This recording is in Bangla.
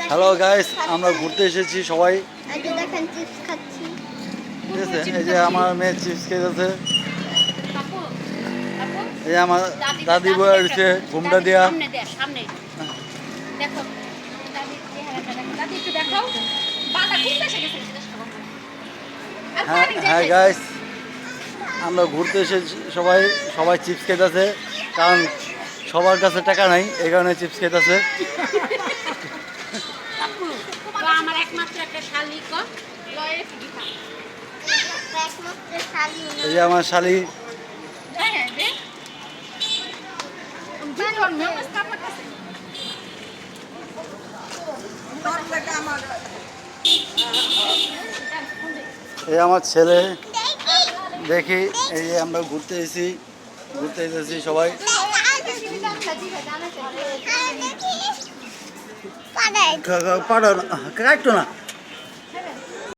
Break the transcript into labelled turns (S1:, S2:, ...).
S1: হ্যালো গাইস, আমরা ঘুরতে এসেছি সবাই।
S2: দেখেন চিপস খাচ্ছি।
S1: ঠিক আছে, এই যে আমার মেয়ে চিপস খেতেছে। এই যে আমার দাদি বয়ে রয়েছে ঘুমটা দিয়া। হ্যাঁ হ্যাঁ গাইস, আমরা ঘুরতে এসেছি সবাই। সবাই চিপস খেতেছে, কারণ সবার কাছে টাকা নাই, এই কারণে চিপস খেতেছে।
S3: আমার একমাত্র একটা শালিক
S1: এই যে আমার শালি। এই আমার ছেলে। দেখি, এই যে আমরা ঘুরতে এসেছি সবাই। পাড়ো না, কাটতো না।